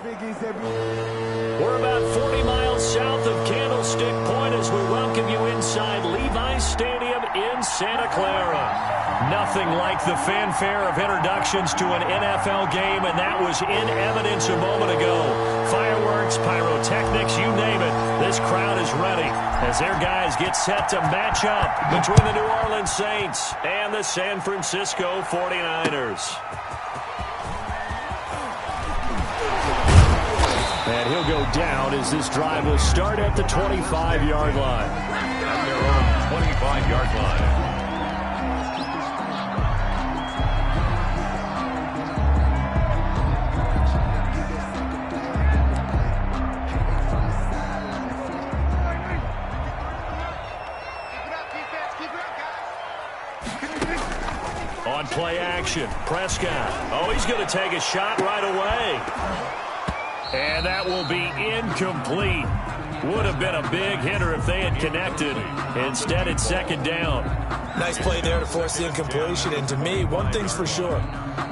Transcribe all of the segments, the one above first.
We're about 40 miles south of Candlestick Point as we welcome you inside Levi's Stadium in Santa Clara. Nothing like the fanfare of introductions to an NFL game, and that was in evidence a moment ago. Fireworks, pyrotechnics, you name it. This crowd is ready as their guys get set to match up between the New Orleans Saints and the San Francisco 49ers. And he'll go down as this drive will start at the 25-yard line. At their own 25-yard line. On play action, Prescott. Oh, he's going to take a shot right away. And that will be incomplete. Would have been a big hitter if they had connected. Instead, it's second down. Nice play there to force the incompletion. And to me, one thing's for sure.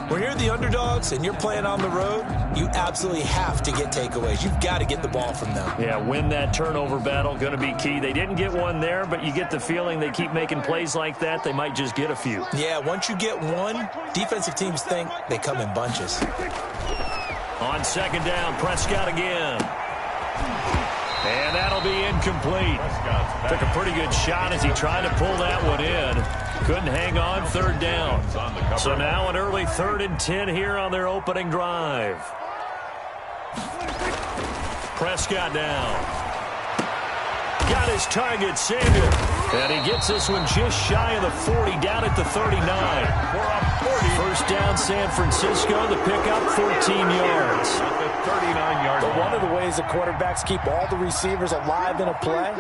When you're the underdogs and you're playing on the road, you absolutely have to get takeaways. You've got to get the ball from them. Yeah, win that turnover battle, going to be key. They didn't get one there, but you get the feeling they keep making plays like that, they might just get a few. Yeah, once you get one, defensive teams think they come in bunches. On second down, Prescott again. And that'll be incomplete. Took a pretty good shot as he tried to pull that one in. Couldn't hang on, third down. So now an early 3rd and 10 here on their opening drive. Prescott down. Got his target, Samuel. And he gets this one just shy of the 40, down at the 39. First down, San Francisco. The pickup, 14 yards. But one of the ways the quarterbacks keep all the receivers alive in a play,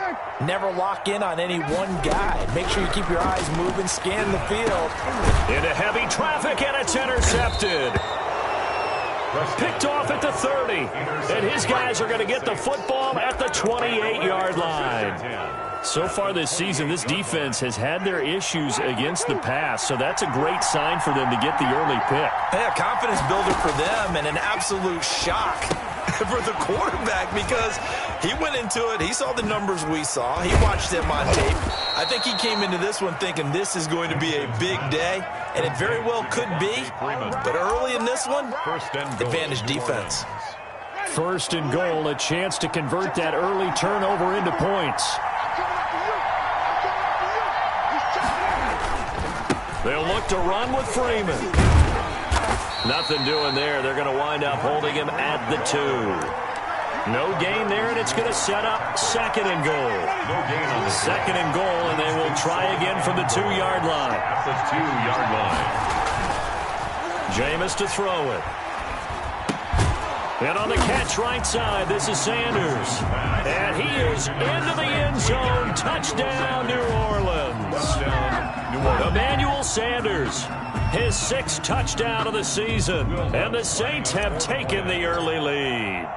never lock in on any one guy. Make sure you keep your eyes moving, scan the field. Into heavy traffic, and it's intercepted. Picked off at the 30. And his guys are going to get the football at the 28-yard line. So far this season, this defense has had their issues against the pass, so that's a great sign for them to get the early pick. Yeah, confidence builder for them and an absolute shock for the quarterback because he went into it. He saw the numbers we saw. He watched them on tape. I think he came into this one thinking this is going to be a big day, and it very well could be. But early in this one, advantage defense. First and goal, a chance to convert that early turnover into points. They'll look to run with Freeman. Nothing doing there. They're going to wind up holding him at the 2. No gain there, and it's going to set up second and goal. Second and goal, and they will try again from the 2-yard line. At the 2-yard line. Jameis to throw it. And on the catch right side, this is Sanders. And he is into the end zone. Touchdown, New Orleans. Emmanuel Sanders, his 6th touchdown of the season. And the Saints have taken the early lead.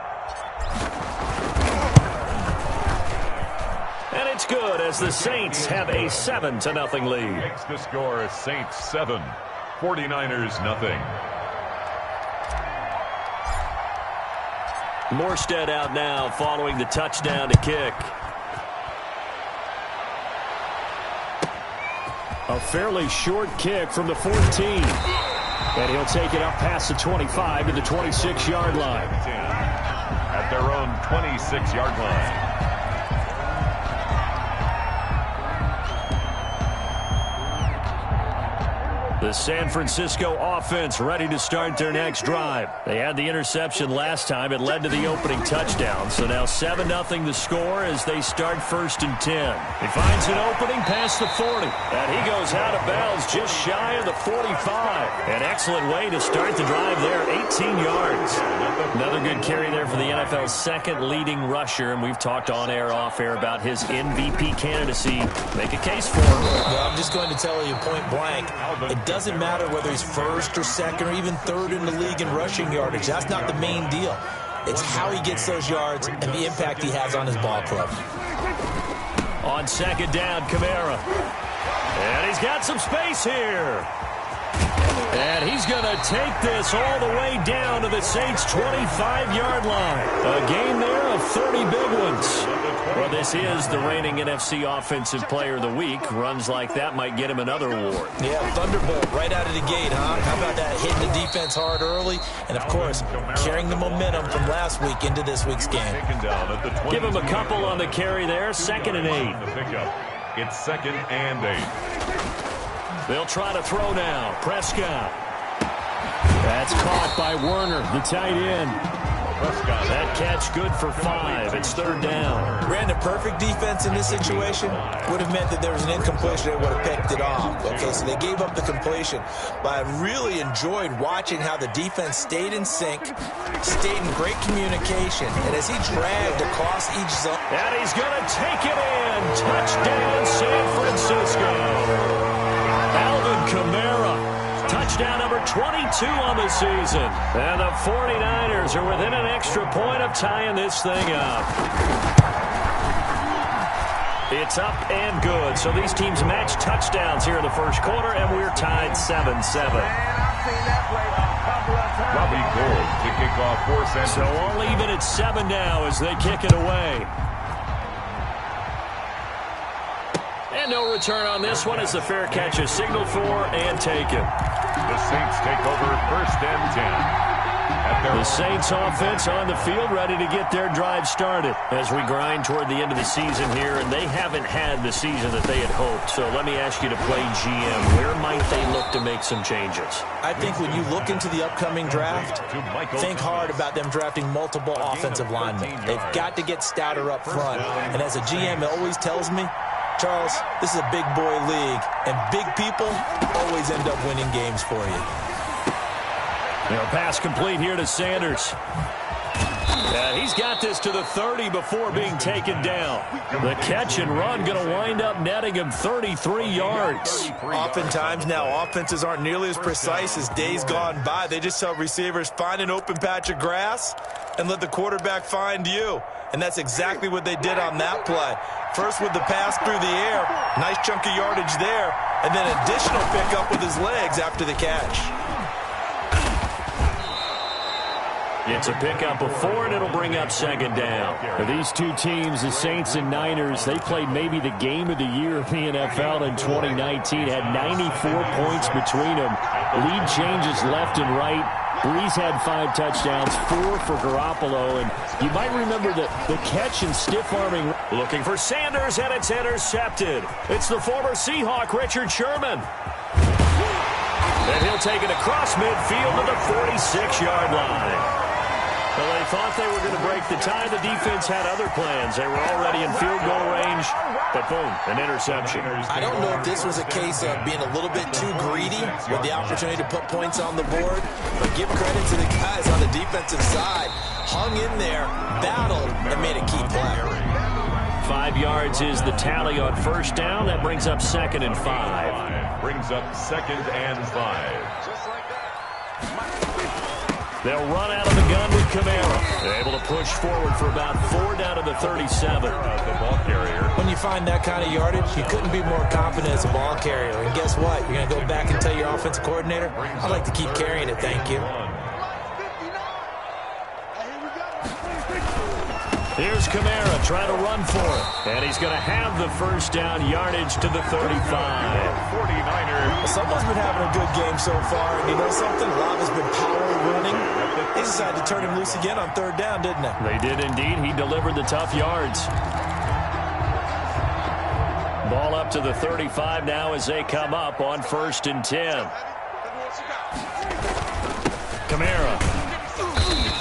And it's good as the Saints have a 7-0 lead. Makes the score Saints 7, 49ers nothing. Morstead out now following the touchdown to kick. A fairly short kick from the 14. And he'll take it up past the 25 to the 26-yard line. At their own 26-yard line. The San Francisco offense ready to start their next drive. They had the interception last time. It led to the opening touchdown. So now 7-0 the score as they start 1st and 10. He finds an opening past the 40. And he goes out of bounds just shy of the 45. An excellent way to start the drive there. 18 yards. Another good carry there for the NFL's 2nd leading rusher. And we've talked on air, off air about his MVP candidacy. Make a case for him. Well, I'm just going to tell you point blank. It doesn't matter whether he's 1st or 2nd or even 3rd in the league in rushing yardage. That's not the main deal. It's how he gets those yards and the impact he has on his ball club. On 2nd down, Kamara. And he's got some space here. And he's going to take this all the way down to the Saints' 25-yard line. A game there of 30 big ones. Well, this is the reigning NFC Offensive Player of the Week. Runs like that might get him another award. Yeah, Thunderbolt right out of the gate, huh? How about that, hitting the defense hard early? And, of course, carrying the momentum from last week into this week's game. Give him a couple on the carry there. 2nd and 8. It's 2nd and 8. They'll try to throw now. Prescott. That's caught by Werner, the tight end. That catch good for 5. It's 3rd down. Brandon, perfect defense in this situation would have meant that there was an incompletion. They would have picked it off. Okay, so they gave up the completion. But I really enjoyed watching how the defense stayed in sync, stayed in great communication. And as he dragged across each zone. And he's going to take it in. Touchdown, San Francisco. Alvin Kamara. Touchdown number 22 on the season. And the 49ers are within an extra point of tying this thing up. It's up and good. So these teams match touchdowns here in the first quarter, and we're tied 7-7. Robbie Gould to kick off for San Francisco. So all even at 7 now as they kick it away. And no return on this one as the fair catch is signaled for and taken. The Saints take over 1st and 10. The Saints offense on the field ready to get their drive started as we grind toward the end of the season here, and they haven't had the season that they had hoped. So let me ask you to play GM. Where might they look to make some changes? I think when you look into the upcoming draft, think hard about them drafting multiple offensive linemen. They've got to get stouter up front. And as a GM, it always tells me, Charles, this is a big boy league, and big people always end up winning games for you. Pass complete here to Sanders. He's got this to the 30 before being taken down. The catch and run going to wind up netting him 33 yards. Oftentimes now, offenses aren't nearly as precise as days gone by. They just tell receivers, find an open patch of grass and let the quarterback find you. And that's exactly what they did on that play. First with the pass through the air, nice chunk of yardage there, and then additional pickup with his legs after the catch. It's a pickup of 4, and it'll bring up 2nd down. These two teams, the Saints and Niners, they played maybe the game of the year in the NFL in 2019. Had 94 points between them. Lead changes left and right. Breeze had 5 touchdowns, 4 for Garoppolo, and you might remember the catch and stiff-arming. Looking for Sanders, and it's intercepted. It's the former Seahawk, Richard Sherman. And he'll take it across midfield to the 46-yard line. Well, they thought they were going to break the tie. The defense had other plans. They were already in field goal range, but boom, an interception. I don't know if this was a case of being a little bit too greedy with the opportunity to put points on the board, but give credit to the guys on the defensive side. Hung in there, battled, and made a key play. 5 yards is the tally on 1st down. That brings up 2nd and 5. Brings up 2nd and 5. They'll run out of the gun with Kamara. They're able to push forward for about 4 down to the 37. The ball carrier. When you find that kind of yardage, you couldn't be more confident as a ball carrier. And guess what? You're going to go back and tell your offensive coordinator, I'd like to keep carrying it, thank you. Here's Kamara trying to run for it. And he's going to have the 1st down yardage to the 35. 49ers. Someone's been having a good game so far. And you know something? A lot has been power running. They decided to turn him loose again on 3rd down, didn't they? They did indeed. He delivered the tough yards. Ball up to the 35 now as they come up on 1st and 10. Kamara.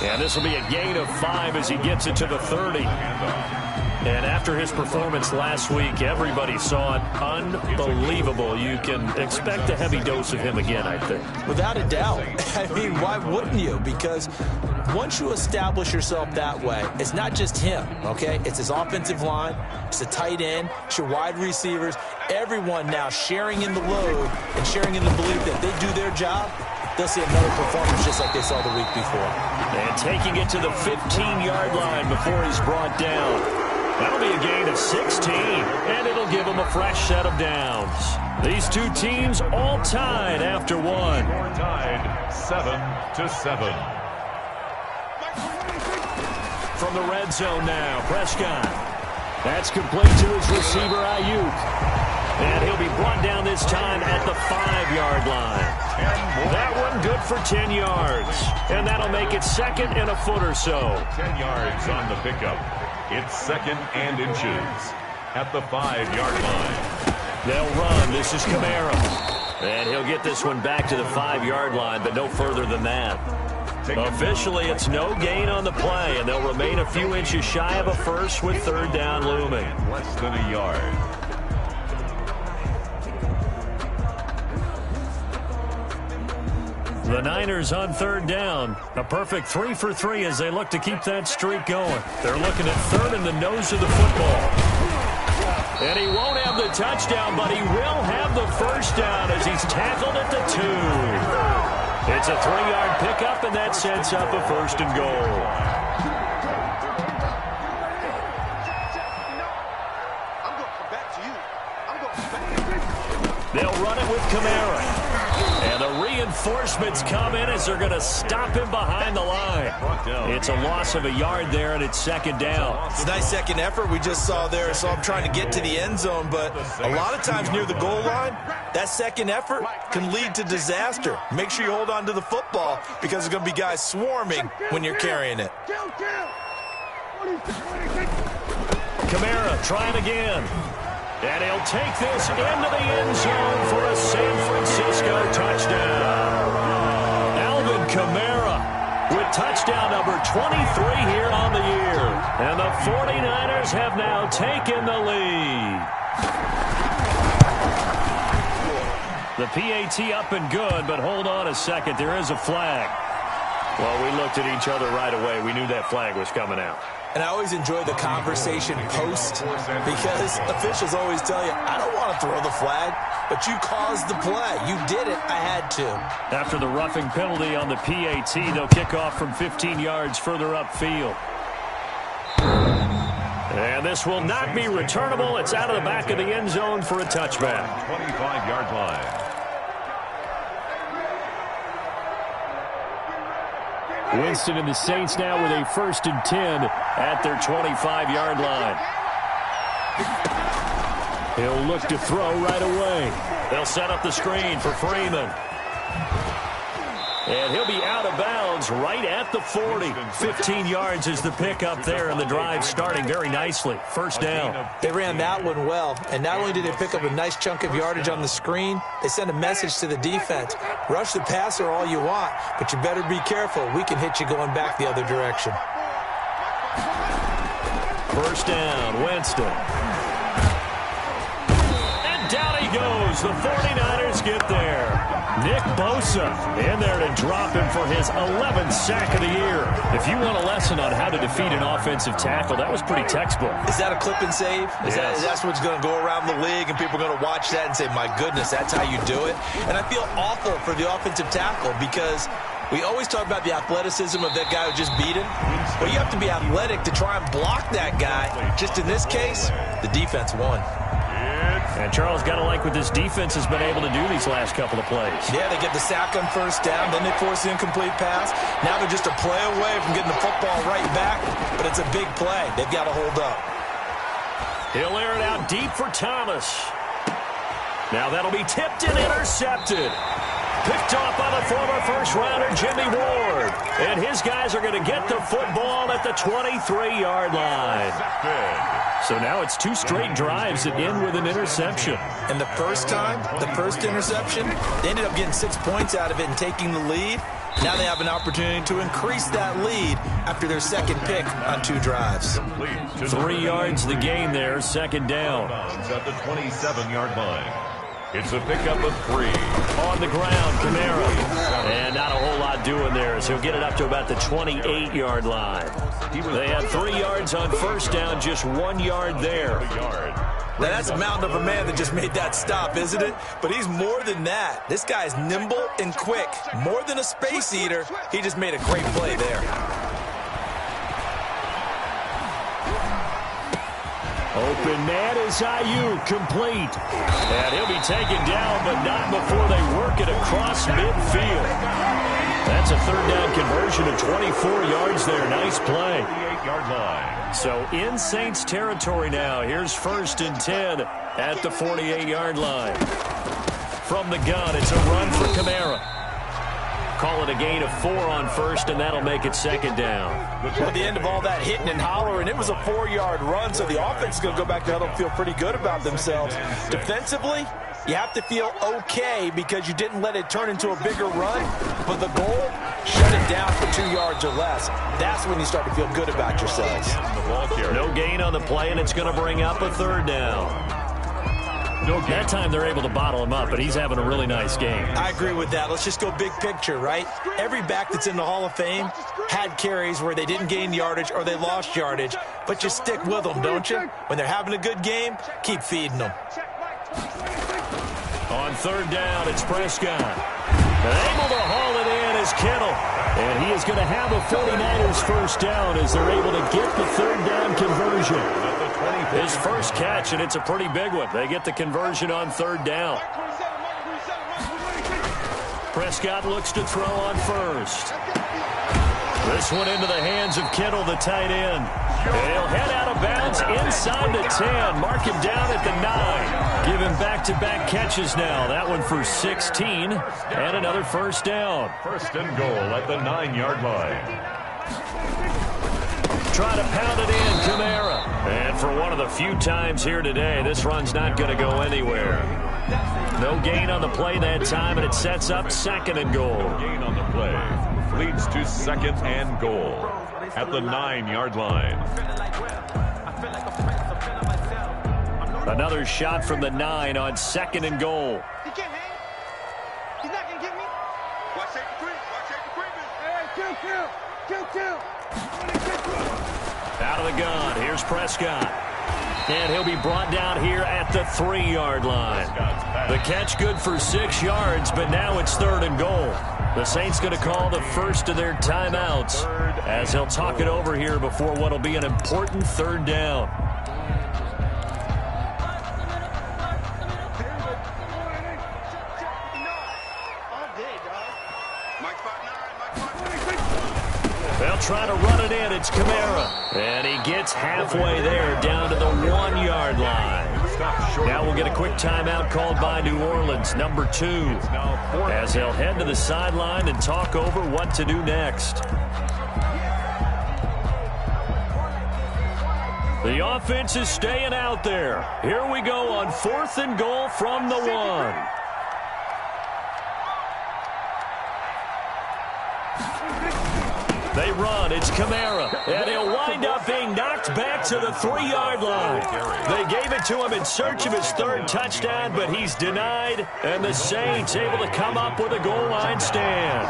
And this will be a gain of 5 as he gets it to the 30. And after his performance last week, everybody saw it. Unbelievable. You can expect a heavy dose of him again, I think. Without a doubt. I mean, why wouldn't you? Because once you establish yourself that way, it's not just him, okay? It's his offensive line, it's the tight end, it's your wide receivers, everyone now sharing in the load and sharing in the belief that they do their job, they'll see another performance just like they saw the week before. And taking it to the 15-yard line before he's brought down. That'll be a gain of 16, and it'll give them a fresh set of downs. These two teams all tied after one. Score tied 7-7. From the red zone now, Prescott. That's complete to his receiver, Ayuk. And he'll be brought down this time at the 5-yard line. That one good for 10 yards. And that'll make it second and a foot or so. 10 yards on the pickup. It's second and inches at the 5-yard line. They'll run. This is Kamara. And he'll get this one back to the 5-yard line, but no further than that. Officially, it's no gain on the play, and they'll remain a few inches shy of a first with third down looming. Less than a yard. The Niners on third down. A perfect 3 for 3 as they look to keep that streak going. They're looking at third in the nose of the football. And he won't have the touchdown, but he will have the first down as he's tackled at the 2. It's a 3-yard pickup, and that sets up a first and goal. They'll run it with Kamara. And the reinforcements come in as they're going to stop him behind the line. It's a loss of a yard there, and it's second down. It's a nice second effort we just saw there. So I'm trying to get to the end zone, but a lot of times near the goal line, that second effort can lead to disaster. Make sure you hold on to the football because there's going to be guys swarming when you're carrying it. Kamara trying again. And he'll take this into the end zone for a San Francisco touchdown. Alvin Kamara with touchdown number 23 here on the year. And the 49ers have now taken the lead. The PAT up and good, but hold on a second. There is a flag. Well, we looked at each other right away. We knew that flag was coming out. And I always enjoy the conversation post because officials always tell you, I don't want to throw the flag, but you caused the play. You did it. I had to. After the roughing penalty on the PAT, they'll kick off from 15 yards further upfield. And this will not be returnable. It's out of the back of the end zone for a touchback. 25-yard line. Winston and the Saints now with a 1st and 10 at their 25-yard line. He'll look to throw right away. They'll set up the screen for Freeman. And he'll be out of bounds right at the 40. 15 yards is the pickup there, and the drive starting very nicely. First down. They ran that one well, and not only did they pick up a nice chunk of yardage on the screen, they sent a message to the defense. Rush the passer all you want, but you better be careful. We can hit you going back the other direction. First down, Winston. And down he goes. The 49ers get there. Nick Bosa in there to drop him for his 11th sack of the year. If you want a lesson on how to defeat an offensive tackle, that was pretty textbook. Is that a clip and save? That's what's going to go around the league, and people are going to watch that and say, my goodness, that's how you do it? And I feel awful for the offensive tackle because we always talk about the athleticism of that guy who just beat him. Well, you have to be athletic to try and block that guy. Just in this case, the defense won. And Charles, got to like what this defense has been able to do these last couple of plays. Yeah, they get the sack on first down, then they force the incomplete pass. Now they're just a play away from getting the football right back, but it's a big play. They've got to hold up. He'll air it out deep for Thomas. Now that'll be tipped and intercepted. Picked off by the former first-rounder Jimmy Ward. And his guys are going to get the football at the 23-yard line. So now it's 2 straight drives that end with an interception. And the first time, the first interception, they ended up getting 6 points out of it and taking the lead. Now they have an opportunity to increase that lead after their second pick on 2 drives. 3 yards the gain there, second down. At the 27-yard line. It's a pickup of 3. On the ground, Kamara. And not a whole lot doing there, so he'll get it up to about the 28-yard line. They have 3 yards on first down, just 1 yard there. Now that's a mountain of a man that just made that stop, isn't it? But he's more than that. This guy's nimble and quick. More than a space eater, he just made a great play there. IU, complete. And he'll be taken down, but not before they work it across midfield. That's a third down conversion of 24 yards there. Nice play. 48-yard line. So in Saints territory now. Here's 1st and 10 at the 48-yard line. From the gun, it's a run for Kamara. Call it a gain of 4 on 1st, and that'll make it 2nd down. At the end of all that hitting and hollering, it was a 4-yard run, so the offense is going to go back to huddle and feel pretty good about themselves. Defensively, you have to feel okay because you didn't let it turn into a bigger run, but the goal, shut it down for 2 yards or less. That's when you start to feel good about yourselves. No gain on the play, and it's going to bring up a 3rd down. That time they're able to bottle him up, but he's having a really nice game. I agree with that. Let's just go big picture, right? Every back that's in the Hall of Fame had carries where they didn't gain yardage or they lost yardage, but you stick with them, don't you? When they're having a good game, keep feeding them. On 3rd down, it's Prescott. Able to haul it in is Kittle. And he is going to have a 49ers first down as they're able to get the 3rd down conversion. His first catch, and it's a pretty big one. They get the conversion on 3rd down. Prescott looks to throw on 1st. This one into the hands of Kittle, the tight end. He'll head out of bounds inside the 10. Mark him down at the 9. Give him back-to-back catches now. That one for 16 and another first down. 1st and goal at the 9-yard line. Try to pound it in, Kamara. And for one of the few times here today, this run's not going to go anywhere. No gain on the play that time, and it sets up 2nd and goal. Gain on the play leads to 2nd and goal at the 9-yard line. Another shot from the 9 on 2nd and goal. He can't hang. He's not going to get me. Watch out the creep. Watch out the creep. Hey, kill. Out of the gun, here's Prescott. And he'll be brought down here at the 3-yard line. The catch good for 6 yards, but now it's 3rd and goal. The Saints going to call the first of their timeouts as they'll talk it over here before what will be an important 3rd down. They'll try to run it in. It's Kamara. And he gets halfway there down to the 1-yard line. Now we'll get a quick timeout called by New Orleans, number 2, as they'll head to the sideline and talk over what to do next. The offense is staying out there. Here we go on 4th and goal from the 1. They run. It's Kamara. And he'll wind up being knocked back to the 3-yard line. They gave it to him in search of his 3rd touchdown, but he's denied. And the Saints able to come up with a goal line stand.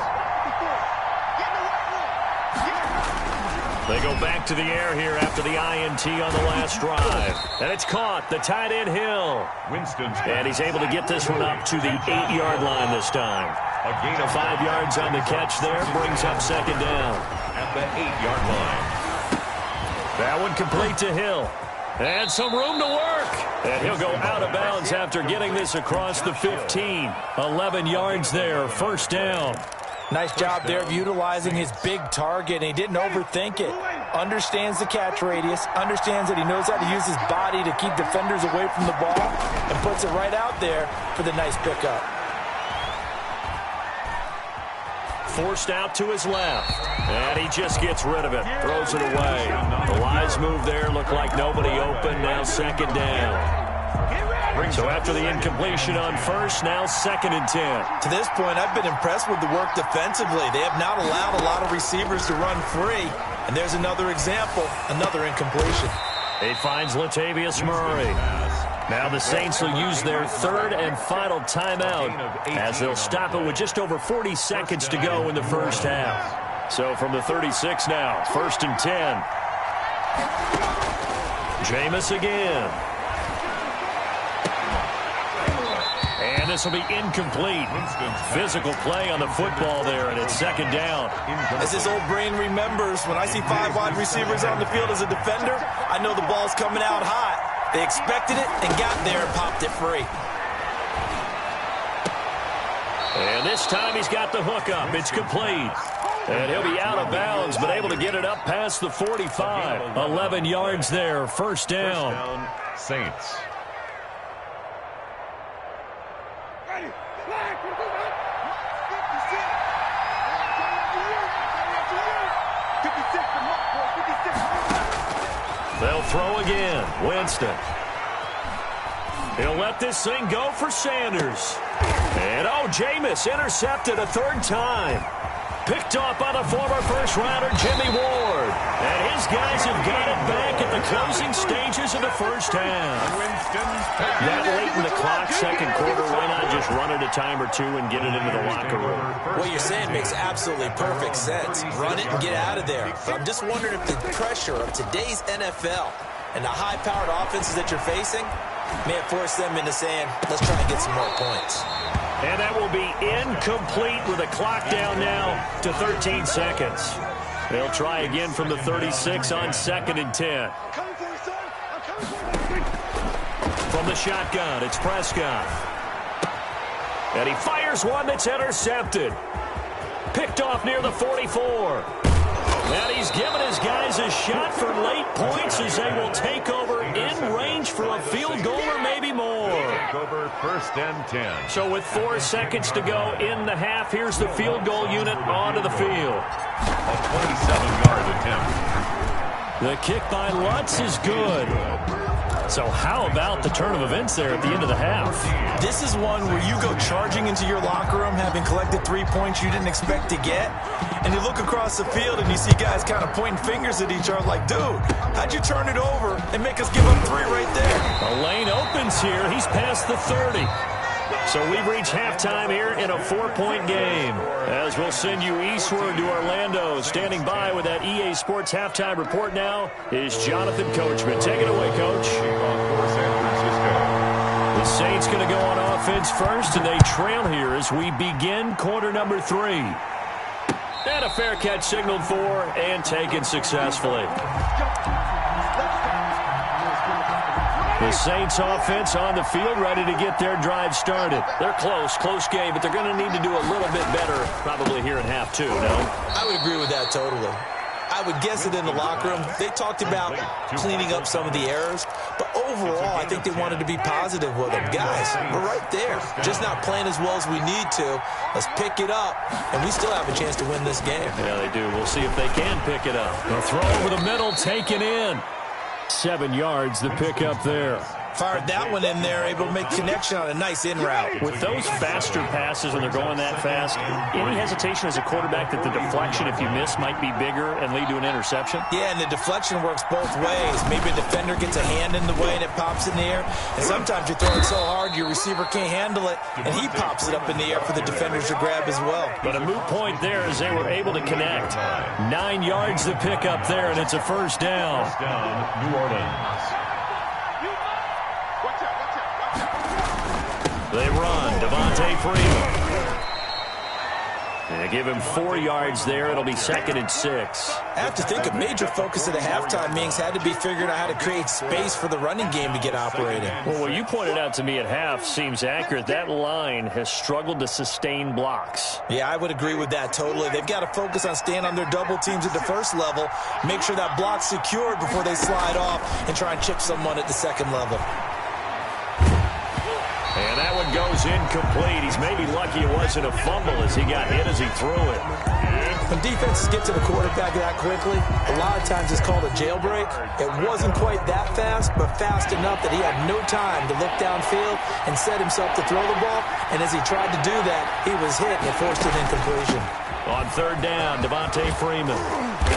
They go back to the air here after the INT on the last drive. And it's caught. The tight end Hill. And he's able to get this one up to the 8-yard line this time. A gain of 5 yards on the catch there. Brings up 2nd down. At the 8-yard line. That one complete to Hill. And some room to work. And he'll go out of bounds after getting this across the 15. 11 yards there. First down. Nice job there of utilizing his big target, and he didn't overthink it. Understands the catch radius, understands that he knows how to use his body to keep defenders away from the ball, and puts it right out there for the nice pickup. Forced out to his left, and he just gets rid of it, throws it away. The lines move there, look like nobody open, now 2nd down. So after the incompletion on 1st, now 2nd and 10. To this point, I've been impressed with the work defensively. They have not allowed a lot of receivers to run free. And there's another example, another incompletion. He finds Latavius Murray. Now the Saints will use their 3rd and final timeout as they'll stop it with just over 40 seconds to go in the first half. So from the 36 now, 1st and 10. Jameis again. And this will be incomplete. Physical play on the football there, and it's 2nd down. As his old brain remembers, when I see 5 wide receivers on the field as a defender, I know the ball's coming out hot. They expected it and got there and popped it free. And this time he's got the hook up. It's complete. And he'll be out of bounds, but able to get it up past the 45. 11 yards there, first down. First down, Saints. They'll throw again. Winston. He'll let this thing go for Sanders. And, Jameis intercepted a third time. Picked off by the former first-rounder Jimmy Ward. And his guys have got it back at the closing stages of the first half. That late in the clock, second quarter, why not just run it a time or two and get it into the locker room? What you're saying makes absolutely perfect sense. Run it and get out of there. But I'm just wondering if the pressure of today's NFL and the high-powered offenses that you're facing may have forced them into saying, let's try and get some more points. And that will be incomplete with a clock down now to 13 seconds. They'll try again from the 36 on 2nd and 10. From the shotgun, it's Prescott. And he fires one that's intercepted. Picked off near the 44. And he's given his guys a shot for late points as they will take over in range for a field goal or maybe more. Take over 1st and 10. So with 4 seconds to go in the half, here's the field goal unit onto the field. A 27-yard attempt. The kick by Lutz is good. So how about the turn of events there at the end of the half? This is one where you go charging into your locker room having collected 3 points you didn't expect to get, and you look across the field and you see guys kind of pointing fingers at each other like, dude, how'd you turn it over and make us give up 3 right there? A lane opens here. He's past the 30. So we've reached halftime here in a 4-point game. As we'll send you eastward to Orlando. Standing by with that EA Sports halftime report now is Jonathan Coachman. Take it away, Coach. For San Francisco. The Saints going to go on offense first, and they trail here as we begin quarter number 3. And a fair catch signaled for and taken successfully. The Saints offense on the field, ready to get their drive started. They're close game, but they're going to need to do a little bit better probably here in half 2, no? I would agree with that totally. I would guess that in the locker room, they talked about cleaning up some of the errors, but overall, I think they wanted to be positive with them. Guys, we're right there, just not playing as well as we need to. Let's pick it up, and we still have a chance to win this game. Yeah, they do. We'll see if they can pick it up. They'll throw over the middle, taken in. 7 yards, the pickup there. Fired that one in there, able to make connection on a nice in route. With those faster passes when they're going that fast, any hesitation as a quarterback that the deflection, if you miss, might be bigger and lead to an interception? Yeah, and the deflection works both ways. Maybe a defender gets a hand in the way and it pops in the air. And sometimes you throw it so hard your receiver can't handle it, and he pops it up in the air for the defenders to grab as well. But a moot point there as they were able to connect. 9 yards the pickup there, and it's a first down. First down, New Orleans. They run. Devontae Freeman. They give him 4 yards there. It'll be 2nd and 6. I have to think a major focus of the halftime meetings had to be figuring out how to create space for the running game to get operating. Well, what you pointed out to me at half seems accurate. That line has struggled to sustain blocks. Yeah, I would agree with that totally. They've got to focus on staying on their double teams at the first level, make sure that block's secured before they slide off and try and chip someone at the second level. And that one goes incomplete. He's maybe lucky it wasn't a fumble as he got hit as he threw it. When defenses get to the quarterback that quickly, a lot of times it's called a jailbreak. It wasn't quite that fast, but fast enough that he had no time to look downfield and set himself to throw the ball. And as he tried to do that, he was hit and it forced an incompletion. On 3rd down, Devontae Freeman.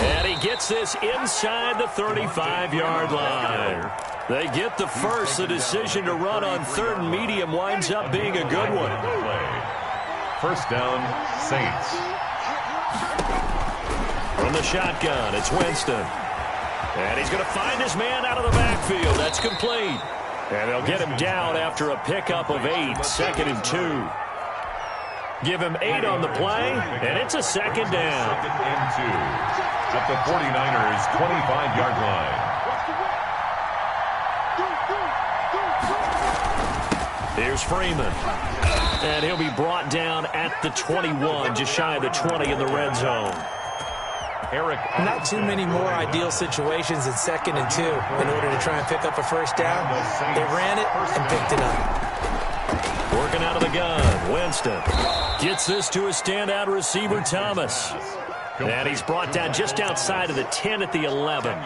And he gets this inside the 35-yard line. They get the first. The decision to run on 3rd and medium winds up being a good one. First down, Saints. From the shotgun, it's Winston. And he's going to find his man out of the backfield. That's complete. And they'll get him down after a pickup of 8, 2nd and 2. Give him 8 on the play, and it's a 2nd down. 2nd and 2 at the 49ers' 25-yard line. Here's Freeman. And he'll be brought down at the 21, just shy of the 20 in the red zone. Not too many more ideal situations in 2nd and 2 in order to try and pick up a first down. They ran it and picked it up. Working out of the gun, Winston gets this to a standout receiver, Thomas. And he's brought down just outside of the 10 at the 11.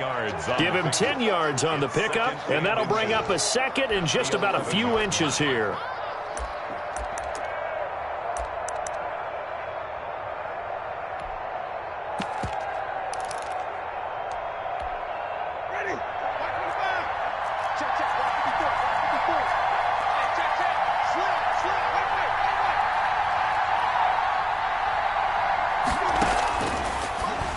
Give him 10 yards on the pickup, and that'll bring up a second and just about a few inches here.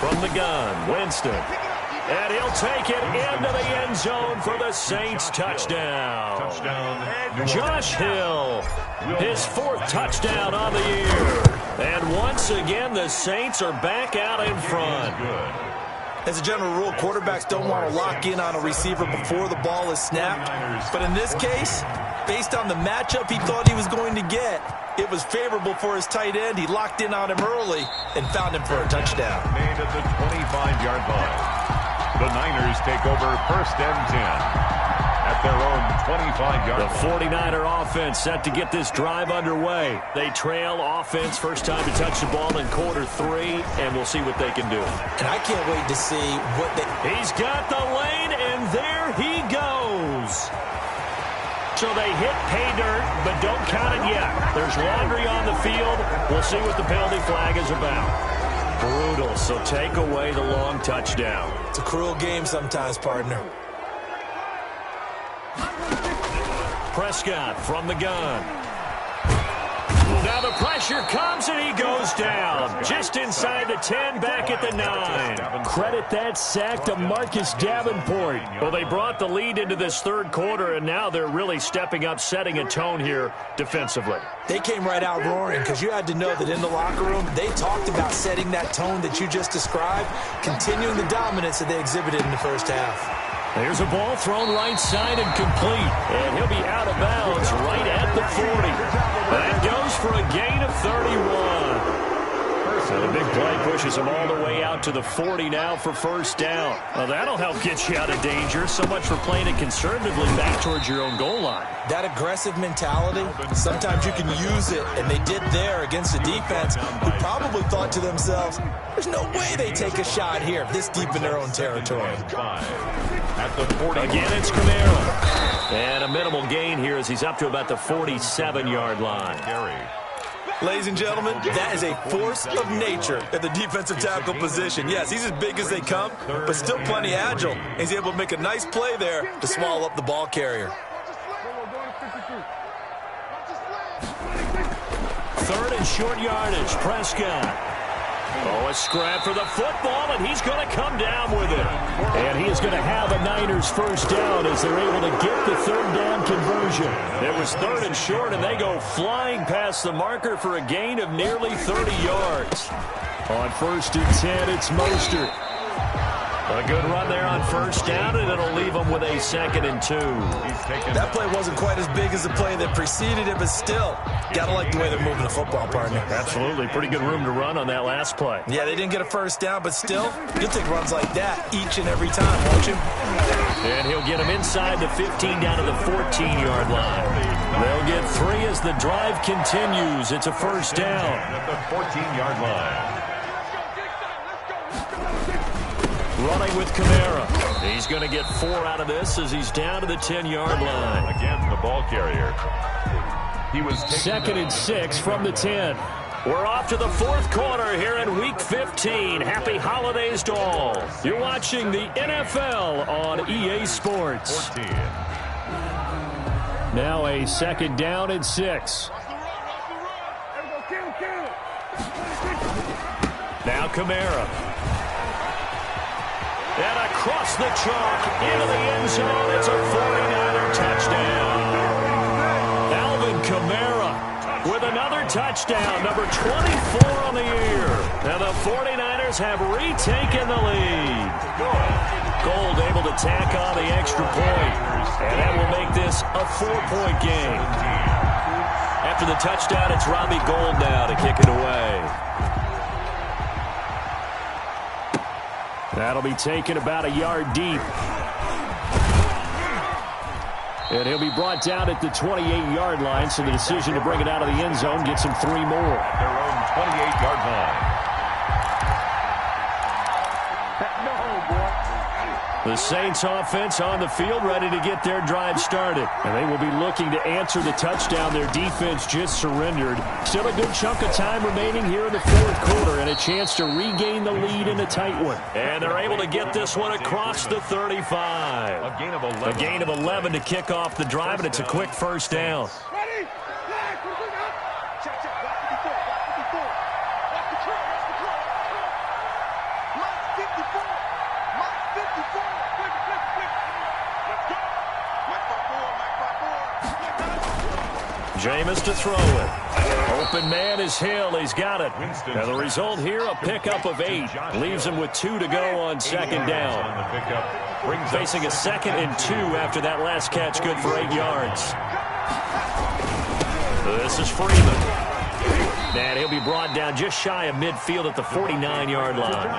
From the gun, Winston. And he'll take it into the end zone for the Saints touchdown. Josh Hill, his 4th touchdown on the year. And once again, the Saints are back out in front. As a general rule, quarterbacks don't want to lock in on a receiver before the ball is snapped. But in this case, based on the matchup he thought he was going to get, it was favorable for his tight end. He locked in on him early and found him for a touchdown. Made at the 25-yard line. The Niners take over 1st and 10 at their own 25-yard line. The 49er offense set to get this drive underway. They trail offense, first time to touch the ball in quarter 3, and we'll see what they can do. And I can't wait to see what they... He's got the lane, and there he goes. So they hit pay dirt, but don't count it yet. There's laundry on the field. We'll see what the penalty flag is about. Brutal, so take away the long touchdown. It's a cruel game sometimes, partner. Prescott from the gun. Now the pressure comes and he goes down. Just inside the 10, back at the 9. Credit that sack to Marcus Davenport. Well, they brought the lead into this 3rd quarter, and now they're really stepping up, setting a tone here defensively. They came right out roaring because you had to know that in the locker room, they talked about setting that tone that you just described, continuing the dominance that they exhibited in the first half. There's a ball thrown right side and complete. And he'll be out of bounds right at the 40. That goes for a gain of 31. So the big play pushes him all the way out to the 40 now for first down. Well, that'll help get you out of danger. So much for playing it conservatively back towards your own goal line. That aggressive mentality, sometimes you can use it, and they did there against a defense who probably thought to themselves, there's no way they take a shot here this deep in their own territory. At the 40. Again, it's Kamara. And a minimal gain here as he's up to about the 47-yard line. Ladies and gentlemen, that is a force of nature at the defensive tackle position. Yes, he's as big as they come, but still plenty agile. He's able to make a nice play there to swallow up the ball carrier. 3rd and short yardage, Prescott. Oh, a scrap for the football, and he's going to come down with it. And he is going to have a Niners first down as they're able to get the 3rd down conversion. It was 3rd and short, and they go flying past the marker for a gain of nearly 30 yards. On 1st and 10, it's Mostert. A good run there on first down, and it'll leave them with a 2nd and 2. That play wasn't quite as big as the play that preceded it, but still, gotta like the way they're moving the football, partner. Absolutely. Pretty good room to run on that last play. Yeah, they didn't get a first down, but still, you'll take runs like that each and every time, won't you? And he'll get him inside the 15 down to the 14-yard line. They'll get 3 as the drive continues. It's a first down. At the 14-yard line. Running with Kamara. He's going to get 4 out of this as he's down to the 10-yard line. Again, the ball carrier. He was 2nd and 6 from the 10. We're off to the 4th quarter here in Week 15. Happy holidays to all. You're watching the NFL on EA Sports. 14. Now a 2nd down and 6. Now Kamara. And across the chalk into the end zone. It's a 49er touchdown. Alvin Kamara with another touchdown, number 24 on the year. And the 49ers have retaken the lead. Gold able to tack on the extra point. And that will make this a 4-point game. After the touchdown, it's Robbie Gould now to kick it away. That'll be taken about a yard deep. And he'll be brought down at the 28-yard line, so the decision to bring it out of the end zone gets him 3 more. At their own 28-yard line. The Saints offense on the field ready to get their drive started. And they will be looking to answer the touchdown their defense just surrendered. Still a good chunk of time remaining here in the fourth quarter and a chance to regain the lead in a tight one. And they're able to get this one across the 35. A gain of 11. A gain of 11 to kick off the drive, and it's a quick first down. Ready? Flag. Check. Watch 54. Watch the trail. Mike 54. Flip. Let's go. Mike 54. Jameis to throw it. Open man is Hill. He's got it. Now the result here, a pickup of 8. Leaves him with 2 to go on second down. Facing a 2nd and 2 after that last catch, good for 8 yards. This is Freeman. And he'll be brought down just shy of midfield at the 49-yard line.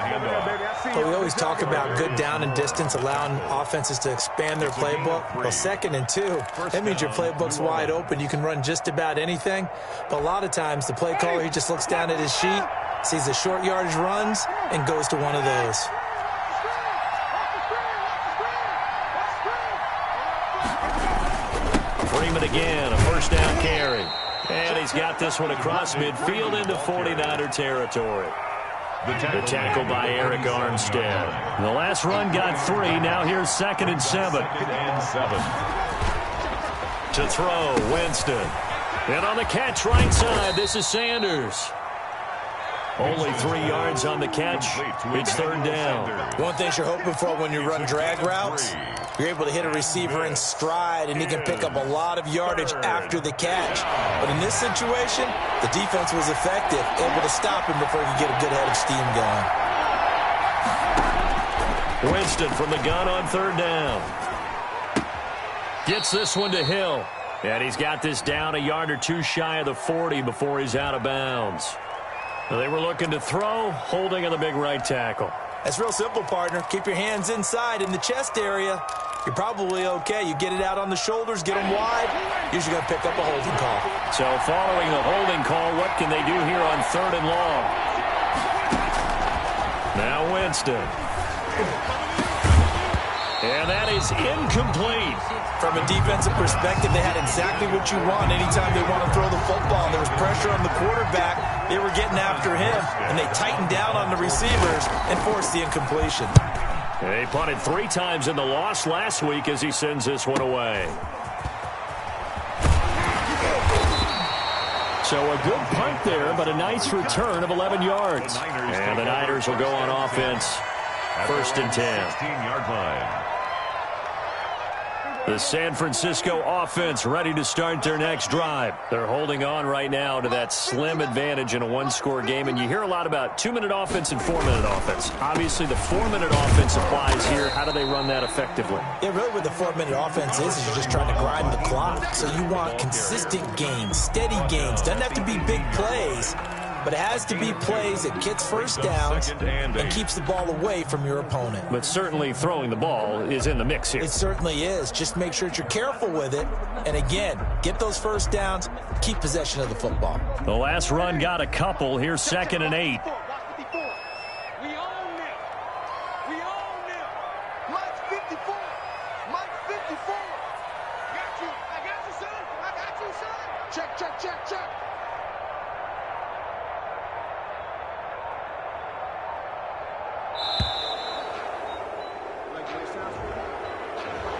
But we always talk about good down and distance, allowing offenses to expand their playbook. Well, 2nd and 2, that means your playbook's wide open. You can run just about anything. But a lot of times, the play caller, he just looks down at his sheet, sees the short yardage runs, and goes to one of those. Freeman again, a first down carry. And he's got this one across midfield into 49er territory. The tackle by Eric Armstead. The last run got 3. Now here's 2nd and 7. To throw, Winston. And on the catch right side, this is Sanders. Only 3 yards on the catch. It's 3rd down. One thing you're hoping for when you run drag routes, you're able to hit a receiver in stride, and he can pick up a lot of yardage after the catch. But in this situation, the defense was effective, able to stop him before he could get a good head of steam going. Winston from the gun on 3rd down. Gets this one to Hill. And he's got this down a yard or 2 shy of the 40 before he's out of bounds. They were looking to throw, holding on the big right tackle. That's real simple, partner. Keep your hands inside in the chest area. You're probably okay. You get it out on the shoulders, get them wide. Usually going to pick up a holding call. So following the holding call, what can they do here on 3rd and long? Now Winston. And that is incomplete. From a defensive perspective, they had exactly what you want anytime they want to throw the football. There was pressure on the quarterback. They were getting after him, and they tightened down on the receivers and forced the incompletion. They punted 3 times in the loss last week as he sends this one away. So a good punt there, but a nice return of 11 yards. And the Niners will go on offense. 1st and 10. 16-yard line. The San Francisco offense ready to start their next drive. They're holding on right now to that slim advantage in a 1-score game. And you hear a lot about 2-minute offense and 4-minute offense. Obviously, the 4-minute offense applies here. How do they run that effectively? Yeah, really what the 4-minute offense is you're just trying to grind the clock. So you want consistent gains, steady gains. Doesn't have to be big plays, but it has to be plays that gets first downs and keeps the ball away from your opponent. But certainly throwing the ball is in the mix here. It certainly is. Just make sure that you're careful with it. And again, get those first downs, keep possession of the football. The last run got a couple. Here's 2nd and 8. We own them. Mike 54. Mike 54. Got you. I got you, son. Check.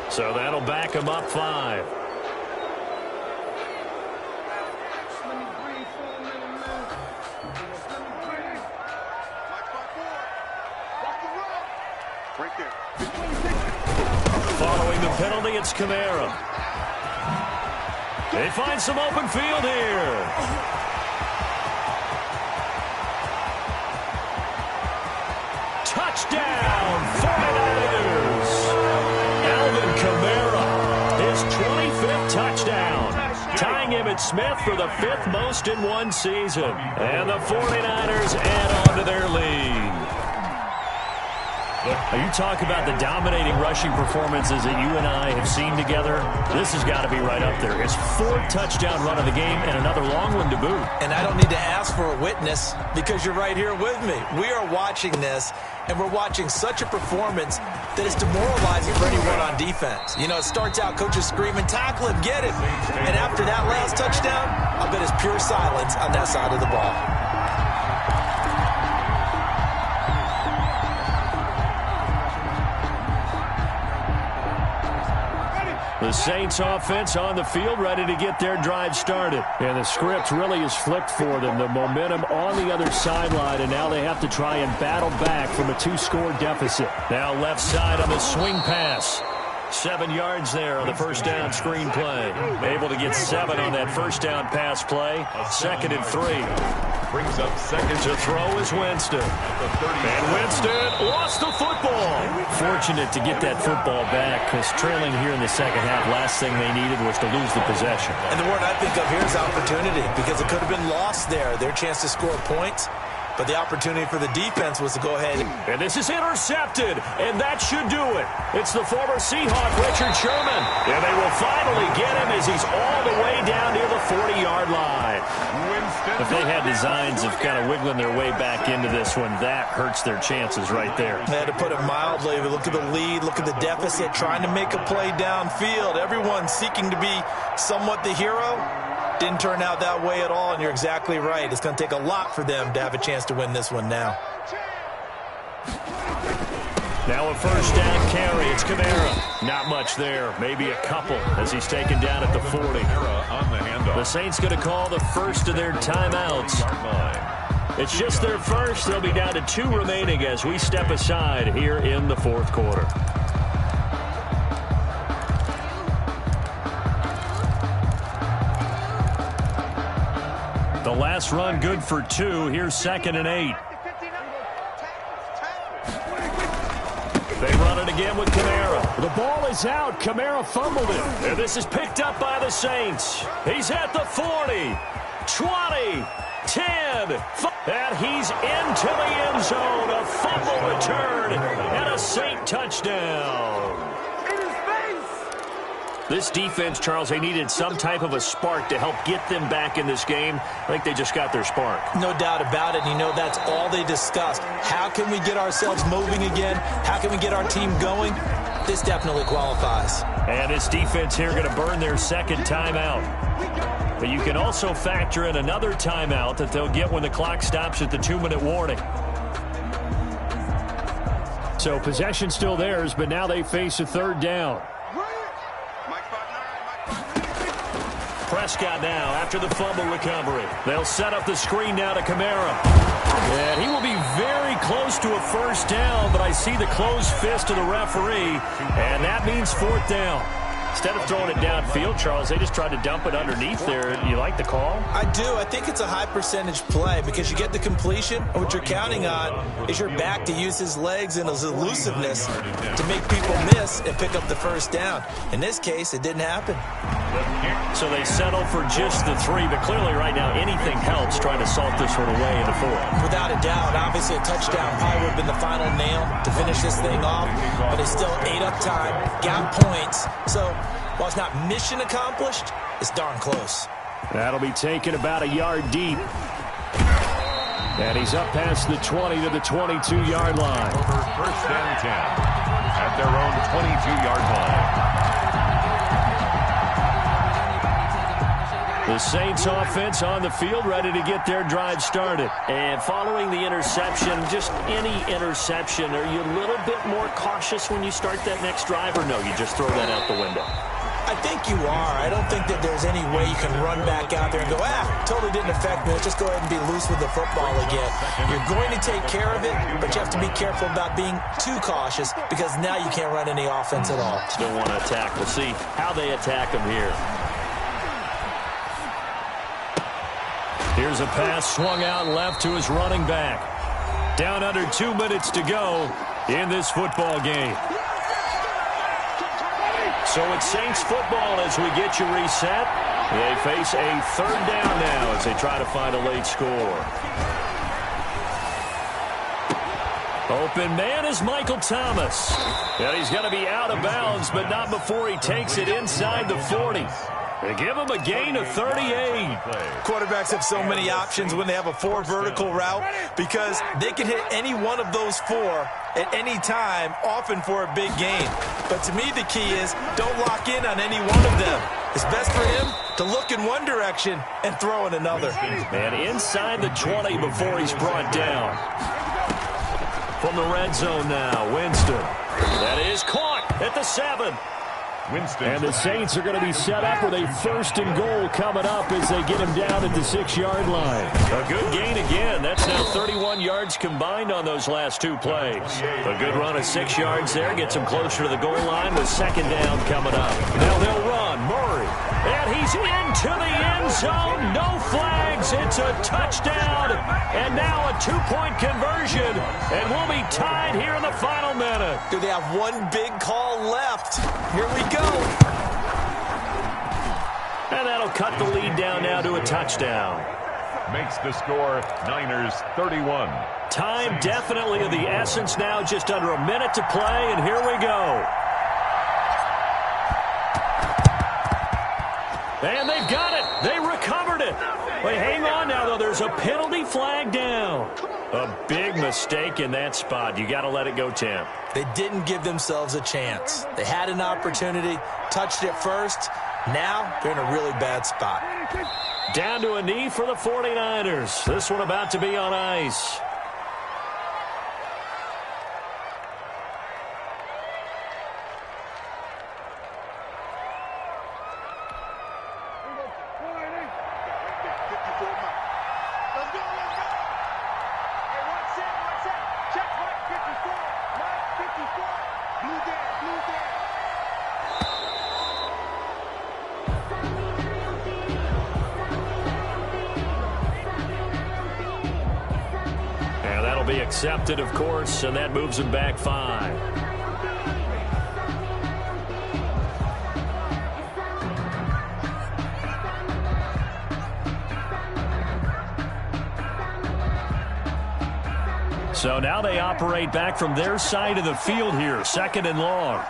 So that'll back him up 5. Following the penalty, it's Kamara. They find some open field here. Touchdown, 49ers. Alvin Kamara, his 25th touchdown. tying Emmitt Smith for the 5th most in one season. And the 49ers add on to their lead. You talk about the dominating rushing performances that you and I have seen together. This has got to be right up there. His 4th touchdown run of the game and another long one to boot. And I don't need to ask for a witness because you're right here with me. We are watching this, and we're watching such a performance that is demoralizing for anyone on defense. You know, it starts out coaches screaming, tackle him, get him. And after that last touchdown, I'll bet it's pure silence on that side of the ball. The Saints offense on the field, ready to get their drive started. And the script really is flipped for them. The momentum on the other sideline, and now they have to try and battle back from a 2-score deficit. Now left side on the swing pass. 7 yards there on the first down screen play. Able to get 7 on that first down pass play. 2nd and 3. Brings up second to throw is Winston. And Winston lost the football. Fortunate to get that football back because trailing here in the second half, last thing they needed was to lose the possession. And the word I think of here is opportunity because it could have been lost there. Their chance to score points. But the opportunity for the defense was to go ahead. And this is intercepted, and that should do it. It's the former Seahawk, Richard Sherman. And they will finally get him as he's all the way down near the 40-yard line. If they had designs of kind of wiggling their way back into this one, that hurts their chances right there. They had to put it mildly. Look at the lead, look at the deficit, trying to make a play downfield. Everyone seeking to be somewhat the hero. Didn't turn out that way at all, and you're exactly right. It's going to take a lot for them to have a chance to win this one now. Now a first down carry. It's Kamara. Not much there. Maybe a couple as he's taken down at the 40. The Saints going to call the first of their timeouts. It's just their first. They'll be down to 2 remaining as we step aside here in the 4th quarter. The last run good for 2. Here's 2nd and 8. They run it again with Kamara. The ball is out. Kamara fumbled it. And this is picked up by the Saints. He's at the 40, 20, 10. And he's into the end zone. A fumble return and a Saint touchdown. This defense, Charles, they needed some type of a spark to help get them back in this game. I think they just got their spark. No doubt about it. You know, that's all they discussed. How can we get ourselves moving again? How can we get our team going? This definitely qualifies. And this defense here going to burn their 2nd timeout. But you can also factor in another timeout that they'll get when the clock stops at the 2-minute warning. So possession still theirs, but now they face a 3rd down. Prescott now after the fumble recovery. They'll set up the screen now to Kamara. And he will be very close to a first down, but I see the closed fist of the referee, and that means 4th down. Instead of throwing it downfield, Charles, they just tried to dump it underneath there. You like the call? I do. I think it's a high percentage play because you get the completion, and what you're counting on is your back to use his legs and his elusiveness to make people miss and pick up the first down. In this case, it didn't happen. So they settle for just the 3, but clearly right now anything helps trying to salt this one away in the 4th. Without a doubt, obviously a touchdown probably would have been the final nail to finish this thing off, but they still ate up time, got points. So while it's not mission accomplished, it's darn close. That'll be taken about a yard deep. And he's up past the 20 to the 22-yard line. Over first and 10 at their own 22-yard line. The Saints offense on the field ready to get their drive started. And following the interception, just any interception, are you a little bit more cautious when you start that next drive, or no, you just throw that out the window? I think you are. I don't think that there's any way you can run back out there and go, totally didn't affect me. Let's just go ahead and be loose with the football again. You're going to take care of it, but you have to be careful about being too cautious because now you can't run any offense at all. Still want to attack. We'll see how they attack them here. Here's a pass swung out left to his running back. Down under 2 minutes to go in this football game. So it's Saints football as we get you reset. They face a third down now as they try to find a late score. Open man is Michael Thomas. And he's going to be out of bounds, but not before he takes it inside the 40. They give him a gain of 38. Quarterbacks have so many options when they have a 4 vertical route because they can hit any one of those 4 at any time, often for a big gain. But to me, the key is don't lock in on any one of them. It's best for him to look in one direction and throw in another. And inside the 20 before he's brought down. From the red zone now, Winston. That is caught at the 7. Winston. And the Saints are going to be set up with a 1st and goal coming up as they get him down at the 6-yard line. A good gain again. That's now 31 yards combined on those last 2 plays. A good run of 6 yards there gets him closer to the goal line with 2nd down coming up. Now they'll run. Murray. And he's into the end zone. No flags. It's a touchdown. And now a 2-point conversion. And we'll be tied here in the final minute. Do they have one big call left? Here we go. And that'll cut the lead down now to a touchdown. Makes the score Niners 31. Time definitely of the essence now, just under a minute to play, and here we go. And they've got it. They recovered it. But hang on now, though. There's a penalty flag down. A big mistake in that spot. You got to let it go, Tim. They didn't give themselves a chance. They had an opportunity, touched it first. Now they're in a really bad spot. Down to a knee for the 49ers. This one about to be on ice. Be accepted, of course, and that moves him back 5. So now they operate back from their side of the field here, 2nd and long.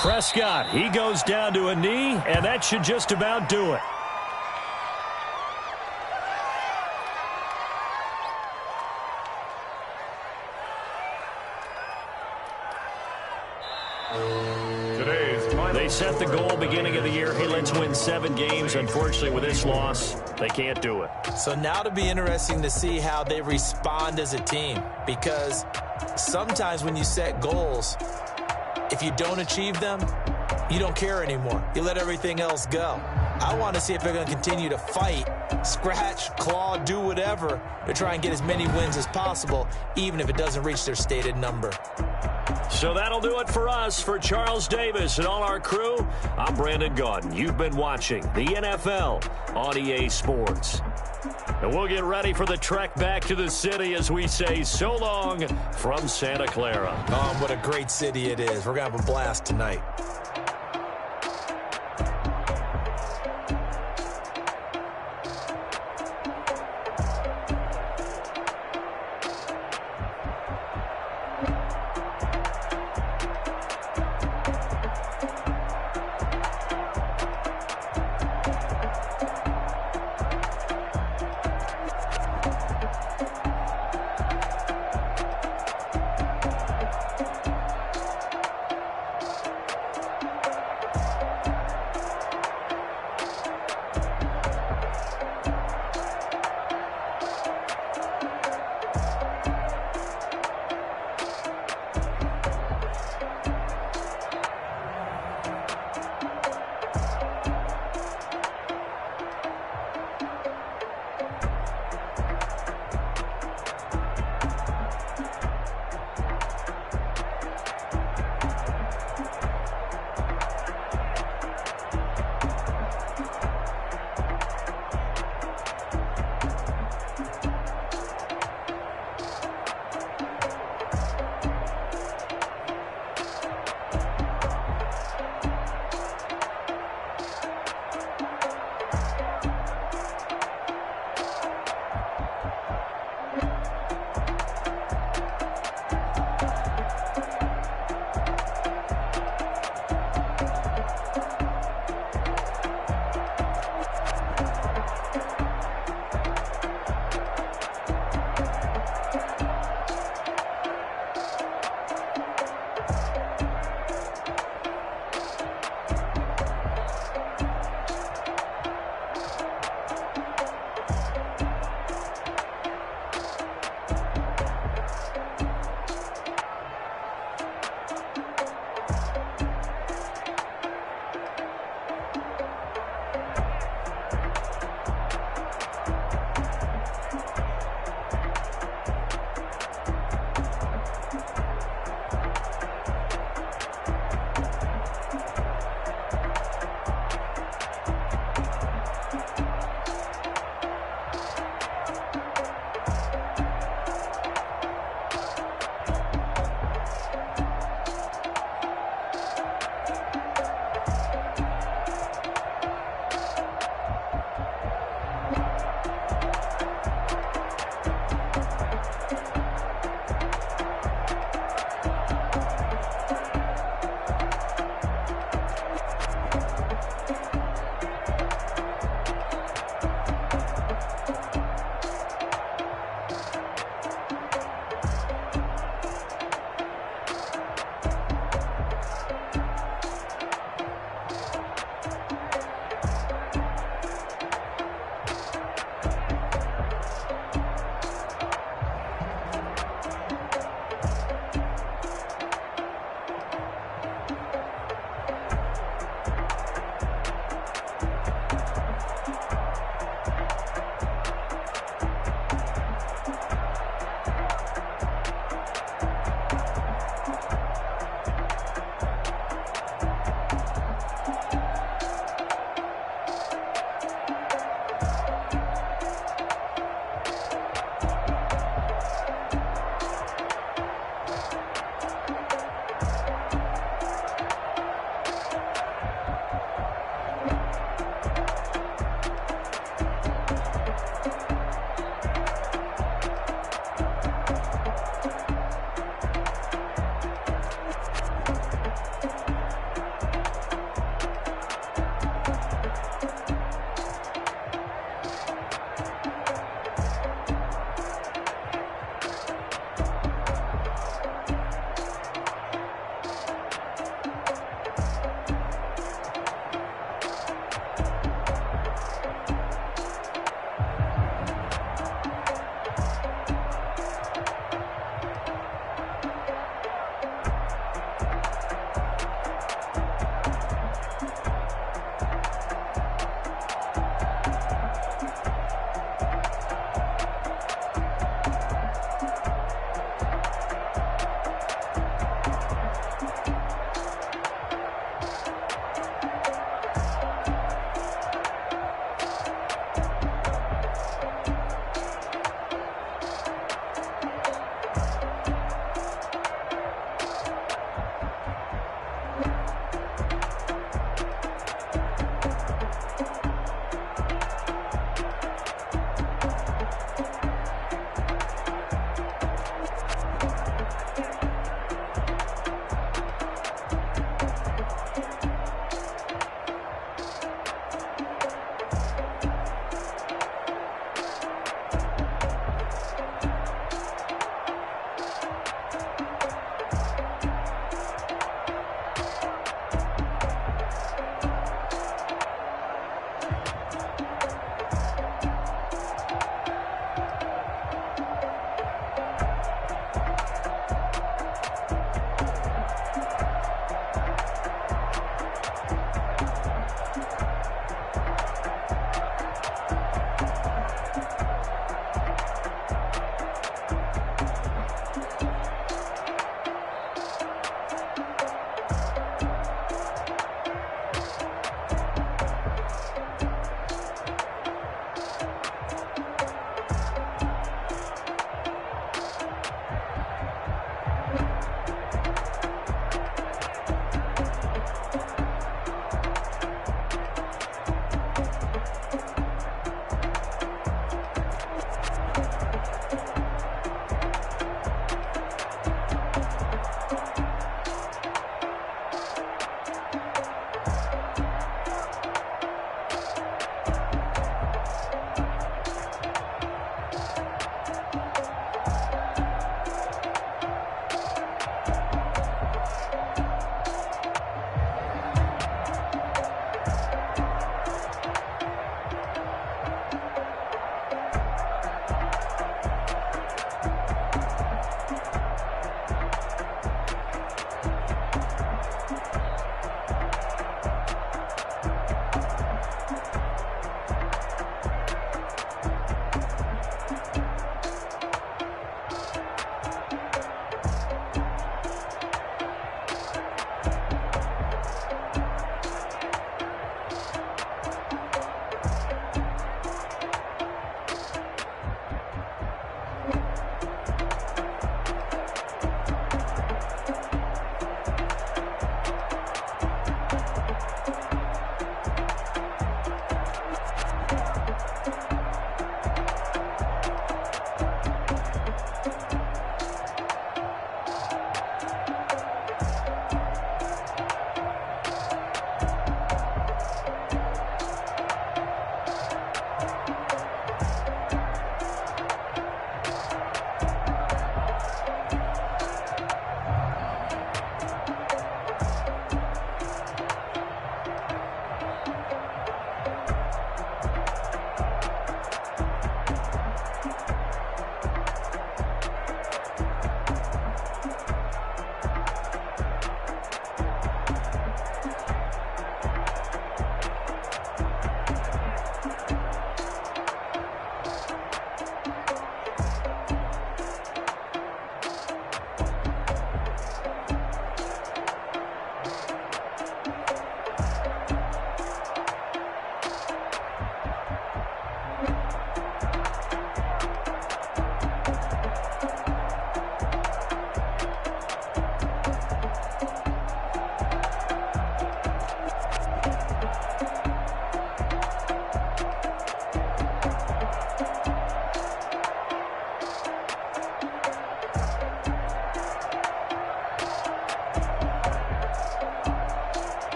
Prescott, he goes down to a knee, and that should just about do it. They set the goal beginning of the year. Hey, let's win 7 games. Unfortunately, with this loss, they can't do it. So now to be interesting to see how they respond as a team. Because sometimes when you set goals, if you don't achieve them, you don't care anymore. You let everything else go. I want to see if they're going to continue to fight, scratch, claw, do whatever to try and get as many wins as possible, even if it doesn't reach their stated number. So that'll do it for us. For Charles Davis and all our crew, I'm Brandon Gaudin. You've been watching the NFL on EA Sports. And we'll get ready for the trek back to the city as we say so long from Santa Clara. Oh, what a great city it is. We're going to have a blast tonight.